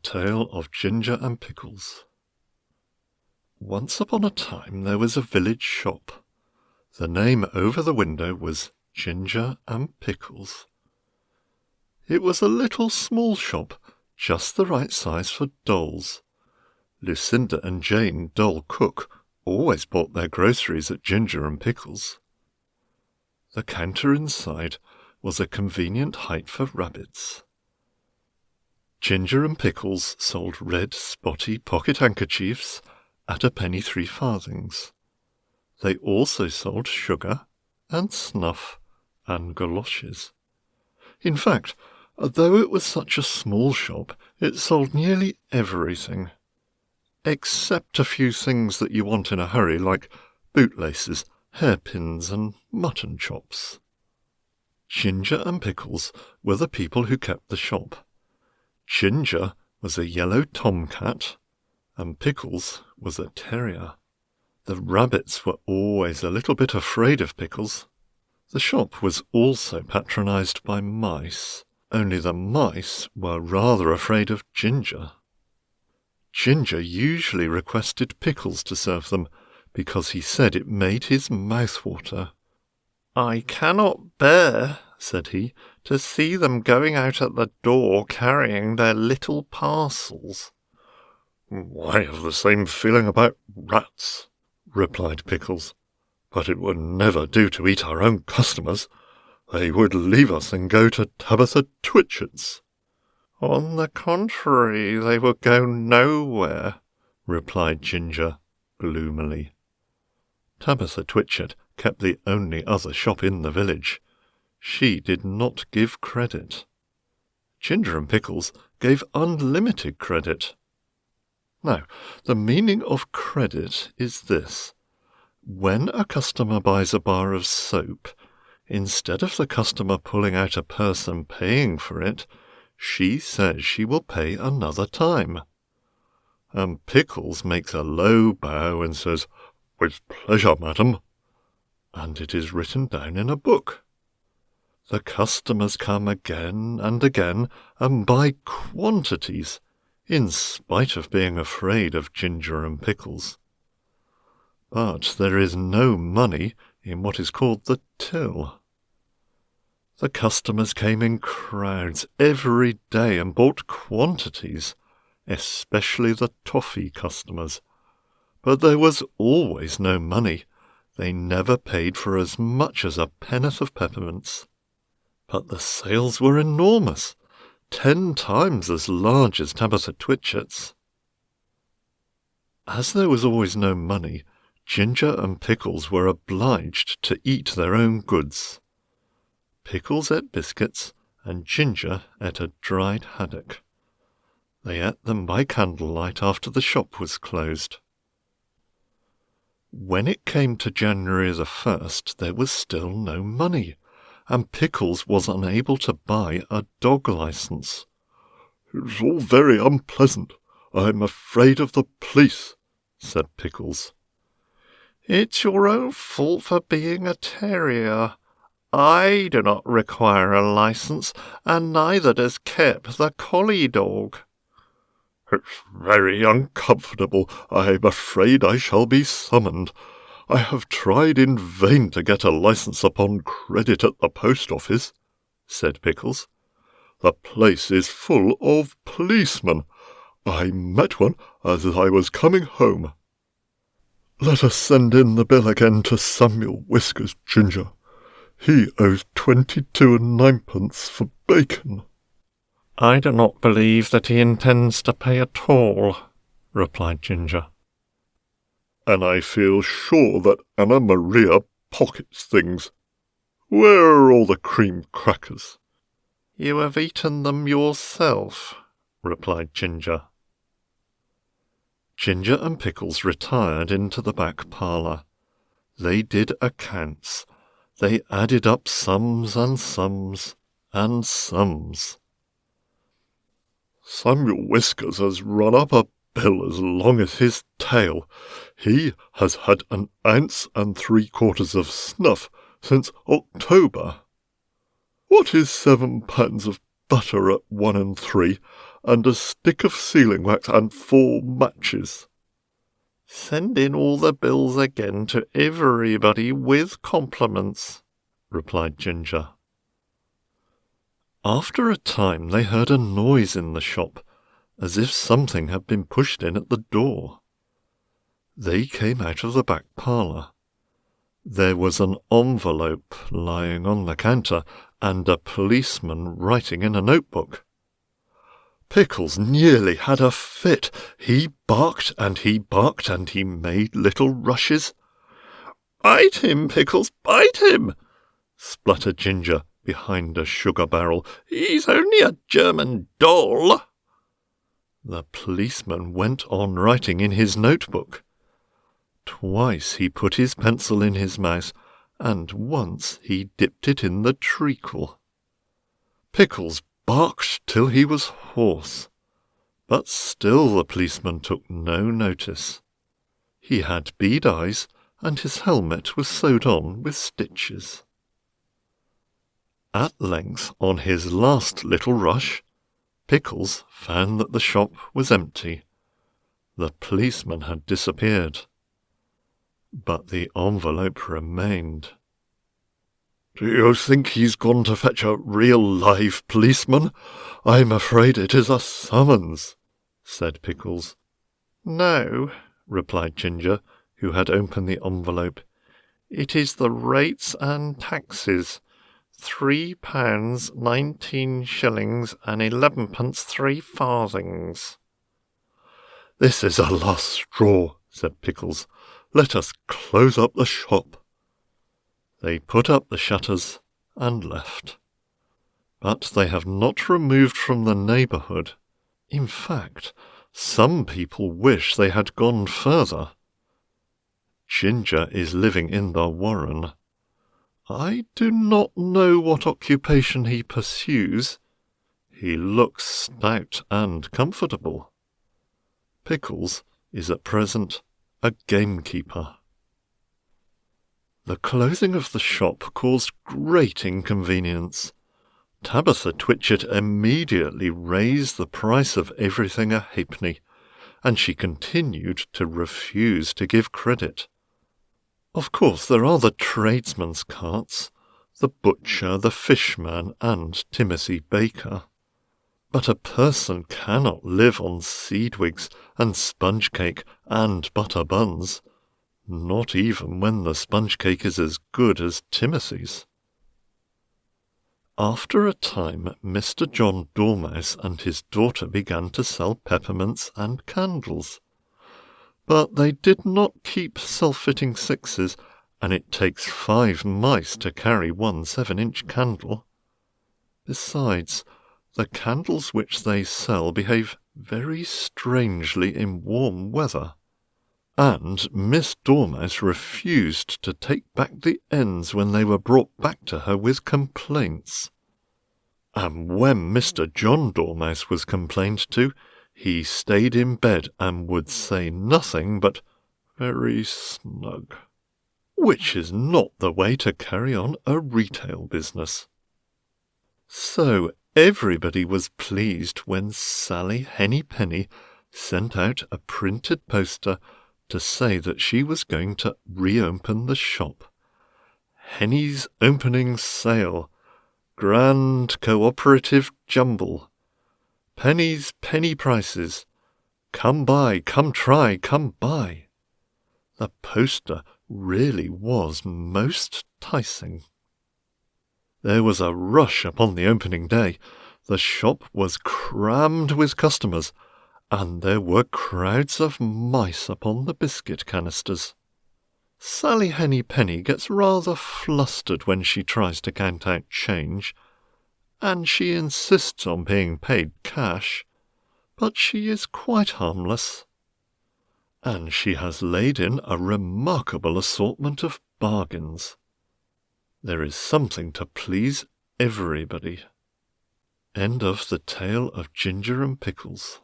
tale of Ginger and Pickles. Once upon a time there was a village shop. The name over the window was Ginger and Pickles. It was a little small shop, just the right size for dolls. Lucinda and Jane, doll cook, always bought their groceries at Ginger and Pickles. The counter inside was a convenient height for rabbits. Ginger and Pickles sold red, spotty pocket handkerchiefs at a penny 3 farthings. They also sold sugar and snuff and galoshes. In fact, though it was such a small shop, it sold nearly everything, except a few things that you want in a hurry, like bootlaces, hairpins, and mutton chops. Ginger and Pickles were the people who kept the shop. Ginger was a yellow tomcat, and Pickles was a terrier. The rabbits were always a little bit afraid of Pickles. The shop was also patronized by mice, only the mice were rather afraid of Ginger. Ginger usually requested Pickles to serve them, because he said it made his mouth water. "I cannot bear," said he, "to see them going out at the door carrying their little parcels." "I have the same feeling about rats," replied Pickles, "but it would never do to eat our own customers. They would leave us and go to Tabitha Twitchit's." "On the contrary, they would go nowhere," replied Ginger gloomily. Tabitha Twitchit kept the only other shop in the village. She did not give credit. Ginger and Pickles gave unlimited credit. Now, the meaning of credit is this. When a customer buys a bar of soap, instead of the customer pulling out a purse and paying for it, she says she will pay another time. And Pickles makes a low bow and says, "With pleasure, madam," and it is written down in a book. The customers come again and again and buy quantities, in spite of being afraid of Ginger and Pickles. But there is no money in what is called the till. The customers came in crowds every day and bought quantities, especially the toffee customers. But there was always no money. They never paid for as much as a pennyworth of peppermints. But the sales were enormous, 10 times as large as Tabitha Twitchit's. As there was always no money, Ginger and Pickles were obliged to eat their own goods. Pickles ate biscuits, and Ginger ate a dried haddock. They ate them by candlelight after the shop was closed. When it came to January the 1st, there was still no money, and Pickles was unable to buy a dog licence. "It's all very unpleasant. I'm afraid of the police," said Pickles. "It's your own fault for being a terrier. I do not require a licence, and neither does Kep the collie dog." "It's very uncomfortable. I'm afraid I shall be summoned. I have tried in vain to get a licence upon credit at the post office," said Pickles. "The place is full of policemen. I met one as I was coming home." "Let us send in the bill again to Samuel Whiskers, Ginger. He owes 22 and 9pence for bacon." "I do not believe that he intends to pay at all," replied Ginger. "And I feel sure that Anna Maria pockets things. Where are all the cream crackers?" "You have eaten them yourself," replied Ginger. Ginger and Pickles retired into the back parlour. They did accounts. They added up sums and sums and sums. "Samuel Whiskers has run up a bill as long as his tail. He has had 1 ounce and 3/4 of snuff since October. What is 7 pounds of butter at 1 and 3, and a stick of sealing wax and 4 matches." "Send in all the bills again to everybody with compliments," replied Ginger. After a time they heard a noise in the shop, as if something had been pushed in at the door. They came out of the back parlour. There was an envelope lying on the counter, and a policeman writing in a notebook. Pickles nearly had a fit. He barked and he barked, and he made little rushes. "Bite him, Pickles, bite him!" spluttered Ginger behind a sugar barrel. "He's only a German doll." The policeman went on writing in his notebook. Twice he put his pencil in his mouth, and once he dipped it in the treacle. Pickles barked till he was hoarse, but still the policeman took no notice. He had bead eyes, and his helmet was sewed on with stitches. At length, on his last little rush, Pickles found that the shop was empty. The policeman had disappeared, but the envelope remained. "Do you think he's gone to fetch a real live policeman? I'm afraid it is a summons," said Pickles. "No," replied Ginger, who had opened the envelope. "It is the rates and taxes. £3, 19 shillings and 11 3 farthings. "This is a last straw," said Pickles. "Let us close up the shop." They put up the shutters and left. But they have not removed from the neighbourhood. In fact, some people wish they had gone further. Ginger is living in the warren. I do not know what occupation he pursues. He looks stout and comfortable. Pickles is at present a gamekeeper. The closing of the shop caused great inconvenience. Tabitha Twitchit immediately raised the price of everything a halfpenny, and she continued to refuse to give credit. Of course, there are the tradesmen's carts, the butcher, the fishman, and Timothy Baker. But a person cannot live on seedwigs and sponge cake and butter buns, not even when the sponge cake is as good as Timothy's. After a time, Mr. John Dormouse and his daughter began to sell peppermints and candles. But they did not keep self-fitting sixes, and it takes 5 mice to carry one 7-inch candle. Besides, the candles which they sell behave very strangely in warm weather, and Miss Dormouse refused to take back the ends when they were brought back to her with complaints. And when Mr. John Dormouse was complained to, he stayed in bed and would say nothing but "very snug," which is not the way to carry on a retail business. So everybody was pleased when Sally Hennypenny sent out a printed poster to say that she was going to reopen the shop. Henny's opening sale, grand cooperative jumble, Penny's penny prices, come buy, come try, come buy. The poster really was most enticing. There was a rush upon the opening day. The shop was crammed with customers, and there were crowds of mice upon the biscuit canisters. Sally Hennypenny gets rather flustered when she tries to count out change, and she insists on being paid cash, but she is quite harmless. And she has laid in a remarkable assortment of bargains. There is something to please everybody. End of the tale of Ginger and Pickles.